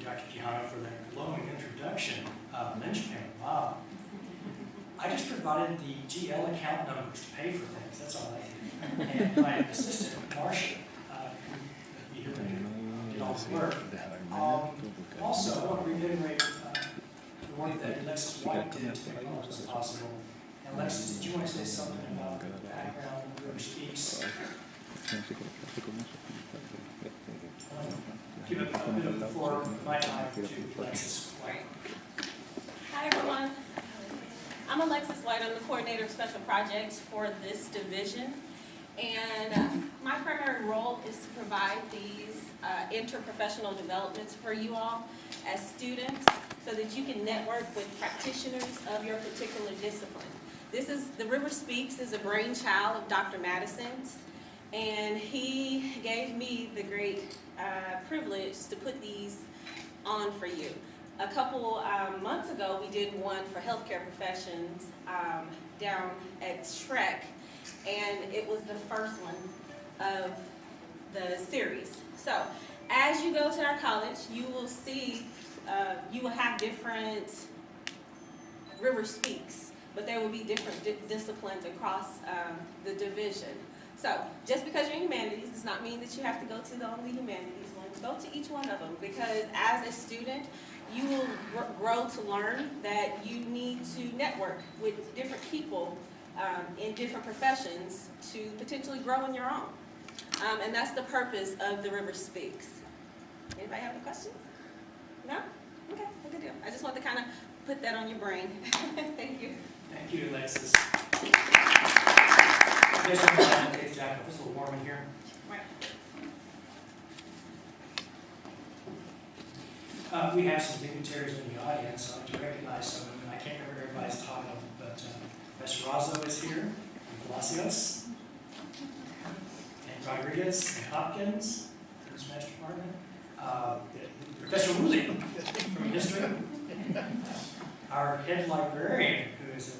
Dr. Quijano, for that glowing introduction of Lynchpin. Wow. I just provided the GL account numbers to pay for things. That's all I did. And my assistant, Marcia, who will be here to did all the work. Also, I want to reiterate the work that Alexis White did to make all this possible. And Alexis, did you want to say something about the background of Whoever Speaks? Give it a bit of the floor, my time, to Alexis White. Hi, everyone. I'm Alexis White. I'm the coordinator of special projects for this division. And my primary role is to provide these interprofessional developments for you all as students so that you can network with practitioners of your particular discipline. The River Speaks is a brainchild of Dr. Madison's, and he gave me the great privilege to put these on for you. A couple months ago, we did one for healthcare professions down at Shrek, and it was the first one of the series. So, as you go to our college, you will see, you will have different River Speaks, but there will be different disciplines across the division. So, just because you're in humanities does not mean that you have to go to the only humanities ones. Go to each one of them, because as a student, you will grow to learn that you need to network with different people in different professions to potentially grow in your own. And that's the purpose of the River Speaks. Anybody have any questions? No? Okay, good deal. I just want to kind of put that on your brain. Thank you. Thank you, Alexis. You guys don't mind take the jacket off. It's a little warm in here. Right. We have some dignitaries in the audience. I'd like to recognize some of them. I can't remember everybody's title, but Professor Razzo is here, and Palacios, and Rodriguez, and Hopkins, from the Spanish department. Professor Woolley from history. Our head librarian, who has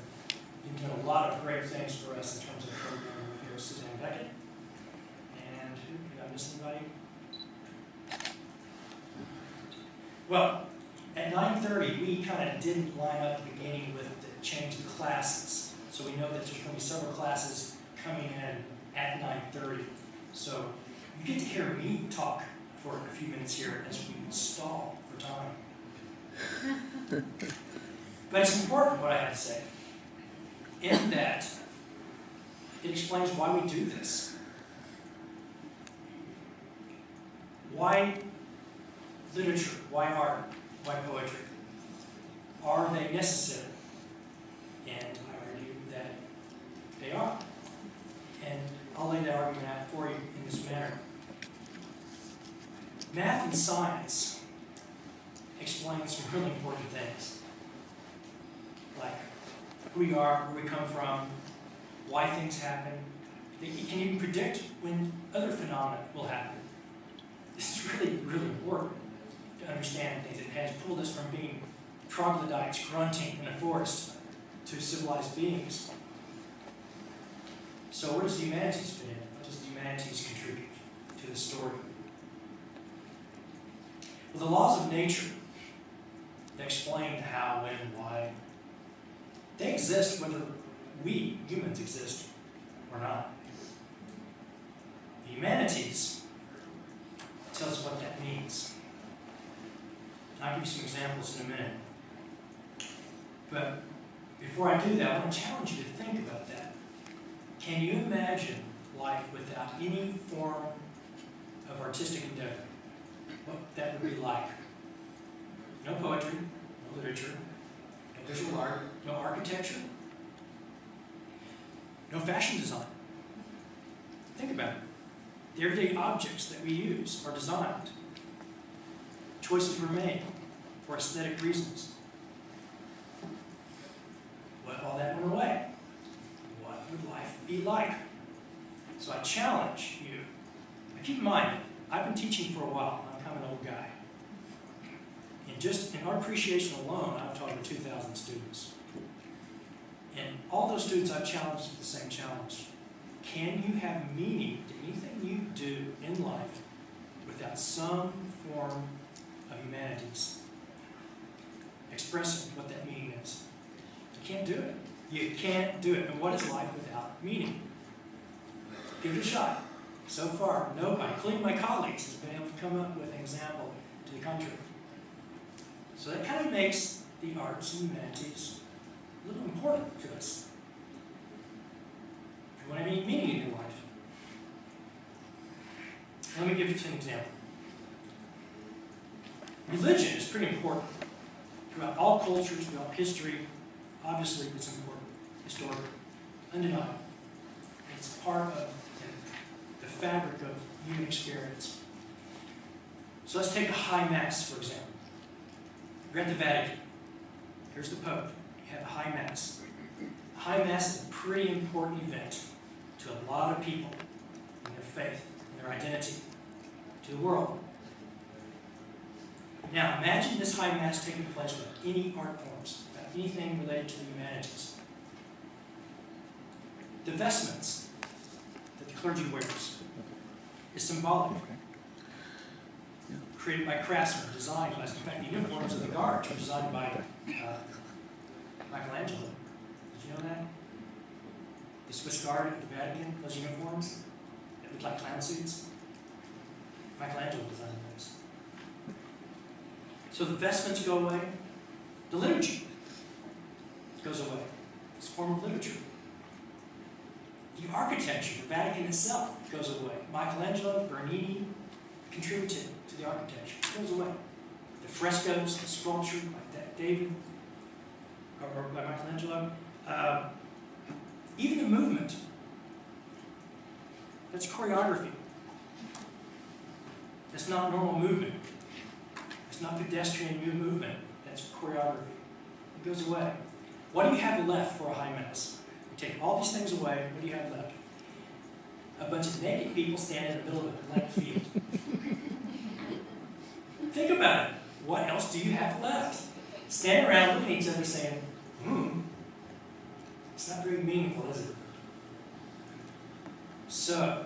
been doing a lot of great things for us in terms of programming here, Suzanne Beckett. And did I miss anybody? Well, at 9:30, we kind of didn't line up at the beginning with the change of classes. So we know that there's going to be several classes coming in at 9:30. So you get to hear me talk for a few minutes here as we stall for time. But it's important what I have to say, in that it explains why we do this. Why literature? Why art? Why poetry? Are they necessary? And I argue that they are. And I'll lay that argument out for you in this manner. Math and science explain some really important things, like who we are, where we come from, why things happen. They can even predict when other phenomena will happen. This is really, really important to understand things. It has pulled us from being troglodytes grunting in a forest to civilized beings. So where does the humanities fit in? What does the humanities contribute to the story? Well, the laws of nature that explain the how, when, why, they exist whether we, humans, exist or not. The humanities tells us what that means. I'll give you some examples in a minute. But before I do that, I want to challenge you to think about that. Can you imagine life without any form of artistic endeavor? What that would be like? No poetry, no literature, no visual art, no architecture, no fashion design. Think about it. The everyday objects that we use are designed. Choices were made for aesthetic reasons. What if all that went away? What would life be like? So I challenge you. Now keep in mind, I've been teaching for a while. I'm kind of an old guy. And just in art appreciation alone, I've taught over 2,000 students. And all those students I've challenged with the same challenge. Can you have meaning to anything you do in life without some form of humanities, expressing what that meaning is. You can't do it. You can't do it. And what is life without meaning? Give it a shot. So far, nobody, including my colleagues, has been able to come up with an example to the contrary. So that kind of makes the arts and humanities a little important to us. If you want any meaning in your life. Let me give you an example. Religion is pretty important. Throughout all cultures, throughout history, obviously it's important, historically, undeniable. It's part of the fabric of human experience. So let's take a high mass, for example. You're at the Vatican. Here's the Pope. You have a high mass. A high mass is a pretty important event to a lot of people in their faith, in their identity, to the world. Now, imagine this high mass taking place with any art forms, anything related to the humanities. The vestments that the clergy wears is symbolic. Created by craftsmen, designed by, in fact, the uniforms of the guards were designed by Michelangelo. Did you know that? The Swiss Guard at the Vatican, those uniforms that look like clown suits. Michelangelo designed those. So the vestments go away. The liturgy goes away. It's a form of literature. The architecture, the Vatican itself, goes away. Michelangelo, Bernini contributed to the architecture. It goes away. The frescoes, the sculpture, like that David, or by Michelangelo. Even the movement. That's choreography. That's not normal movement. It's not pedestrian movement. That's choreography. It goes away. What do you have left for a high mass? You take all these things away, what do you have left? A bunch of naked people standing in the middle of a blank field. Think about it. What else do you have left? Standing around looking at each other saying, it's not very meaningful, is it? So,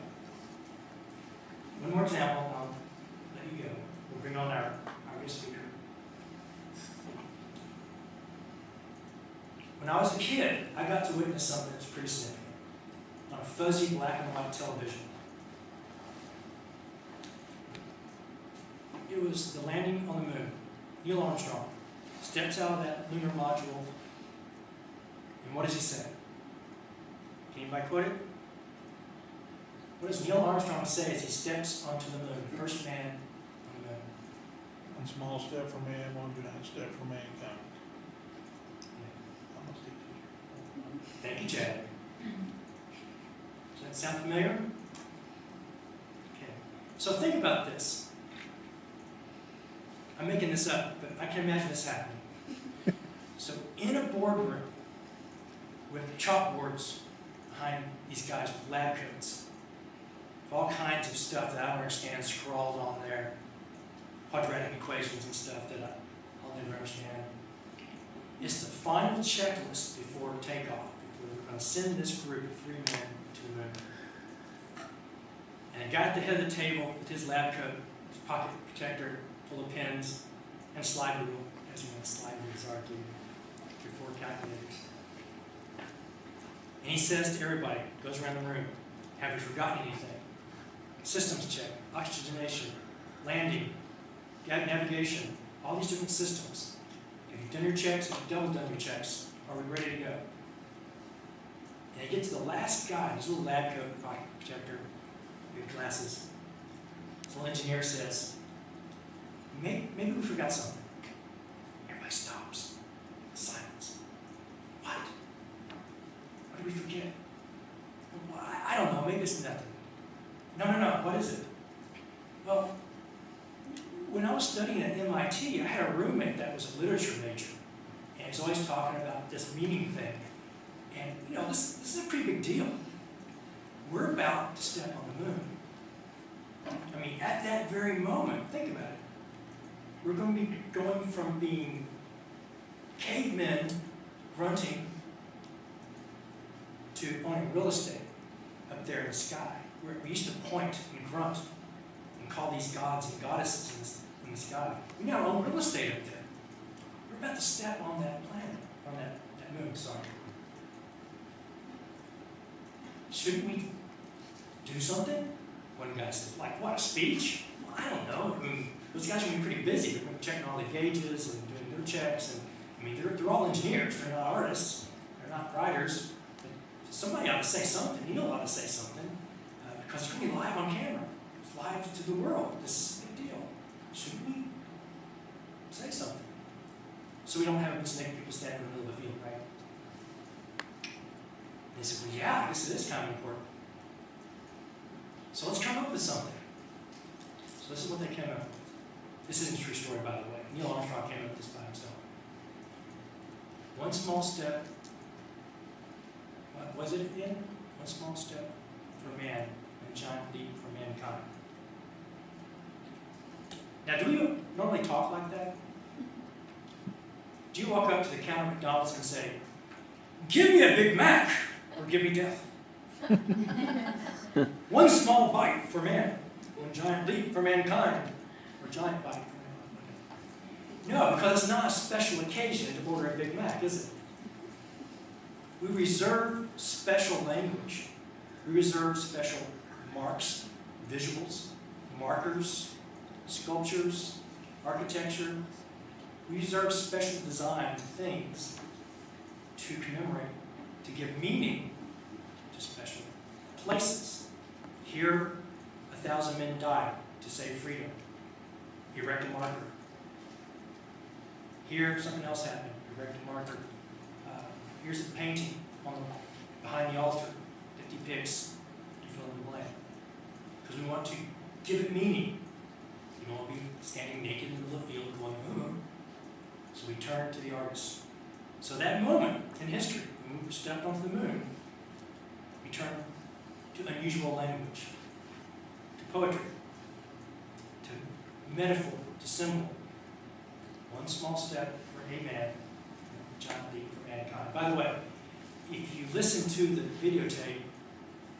one more example, I'll let you go. We'll bring on our guest speaker. When I was a kid, I got to witness something that's pretty significant on a fuzzy black and white television. It was the landing on the moon. Neil Armstrong steps out of that lunar module, and what does he say? Can anybody quote it? What does Neil Armstrong say as he steps onto the moon, first man on the moon? One small step for man, one giant step for mankind. Thank you, Chad. Does that sound familiar? Okay. So think about this. I'm making this up, but I can imagine this happening. So in a boardroom with chalkboards behind these guys with lab coats, with all kinds of stuff that I don't understand scrawled on there, quadratic equations and stuff that I'll never understand. It's the final checklist before takeoff. We're going to send this group of 3 men to the moon. And a guy at the head of the table with his lab coat, his pocket protector full of pens, and a slide rule, as you know what slide rules are, your 4 calculators. And he says to everybody, goes around the room, have you forgotten anything? Systems check, oxygenation, landing, navigation, all these different systems. Have you done your checks? Have you double done your checks? Are we ready to go? And he gets to the last guy, his little lab coat, pocket protector, big glasses. His little engineer says, maybe we forgot something. Everybody stops. Silence. What? What did we forget? Well, I don't know. Maybe it's nothing. No. What is it? Well, when I was studying at MIT, I had a roommate that was a literature major. And he's always talking about this meaning thing. And, this is a pretty big deal. We're about to step on the moon. I mean, at that very moment, think about it. We're going to be going from being cavemen grunting to owning real estate up there in the sky, where we used to point and grunt and call these gods and goddesses in the sky. sky. We now own real estate up there. We're about to step on that planet, on that moon, sorry. Shouldn't we do something? One guy said, like what, a speech? Well, I don't know. I mean, those guys are going to be pretty busy. They're checking all the gauges and doing their checks. And I mean, they're all engineers. They're not artists. They're not writers. But somebody ought to say something. Neil ought to say something. Because it's going to be live on camera. It's live to the world. This is a big deal. Shouldn't we say something? So we don't have a bunch of naked people standing in the middle of the field, right? They said, well, yeah, I guess it is kind of important. So let's come up with something. So this is what they came up with. This isn't a true story, by the way. Neil Armstrong came up with this by himself. One small step, what was it at the end? One small step for man, and a giant leap for mankind. Now, do you normally talk like that? Do you walk up to the counter at McDonald's and say, give me a Big Mac, or give me death? One small bite for man, one giant leap for mankind, or giant bite for mankind. No, because it's not a special occasion to order a Big Mac, is it? We reserve special language. We reserve special marks, visuals, markers, sculptures, architecture. We reserve special designed things to commemorate, to give meaning to special places. Here, 1,000 men died to save freedom. Erect a marker. Here, something else happened. Erect a marker. Here's a painting behind the altar that depicts, you fill in the blank. Because we want to give it meaning. You don't want to be standing naked in the middle of the field going, ooh. So we turn to the artist. So that moment in history, when we stepped onto the moon, we turn to unusual language, to poetry, to metaphor, to symbol. One small step for a man, a giant leap for mankind. By the way, if you listen to the videotape,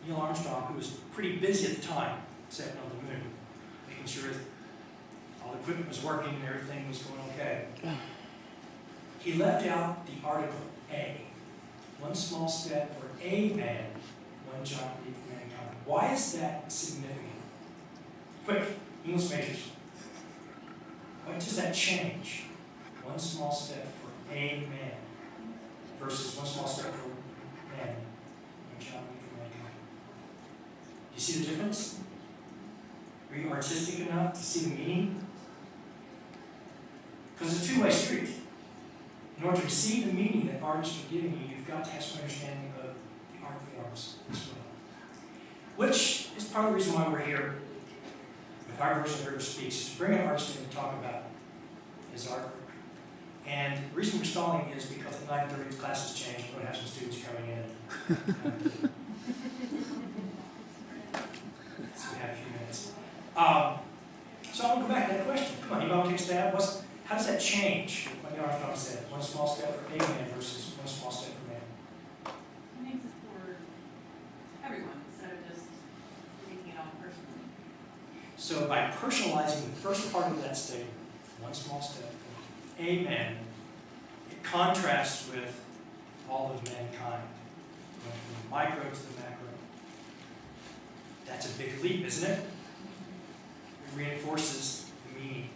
Neil Armstrong, who was pretty busy at the time, stepping on the moon, making sure that all the equipment was working and everything was going okay. He left out the article A. One small step for a man, one giant leap for mankind. Why is that significant? Quick, English majors. What does that change? One small step for a man versus one small step for man, one giant leap for mankind. Do you see the difference? Are you artistic enough to see the meaning? Because it's a two-way street. In order to receive the meaning that artists are giving you, you've got to have some understanding of the art forms as well. Which is part of the reason why we're here with our version of River Speaks, is to bring an artist in to talk about his artwork. And the reason we're stalling is because at 9:30 the classes change. We're going to have some students coming in. So we have a few minutes. So I want to go back to that question. Come on, anybody want to take a stab? How does that change what Neil Armstrong said? One small step for a man versus one small step for man. It makes it for everyone instead of just making it all personal. So by personalizing the first part of that statement, one small step for a man, it contrasts with all of mankind, going from the micro to the macro. That's a big leap, isn't it? It reinforces the meaning,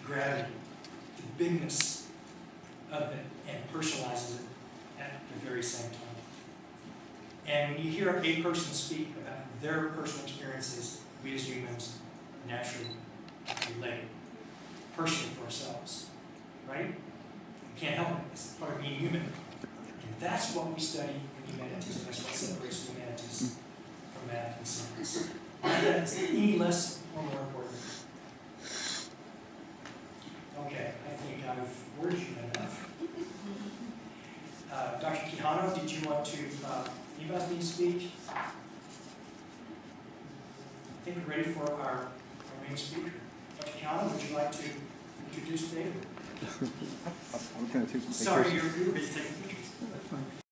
the gravity, the bigness of it, and personalizes it at the very same time. And when you hear a person speak about their personal experiences, we as humans naturally relate personally for ourselves, right? We can't help it. It's part of being human. And that's what we study in humanities, and that's what separates humanities from math and science. That's any less or more important. Okay, I think I've worried you enough. Dr. Quijano, did you want to, you guys need to speak? I think we're ready for our main speaker. Dr. Quijano, would you like to introduce David? I'm going to take some pictures. Sorry, you're busy taking pictures.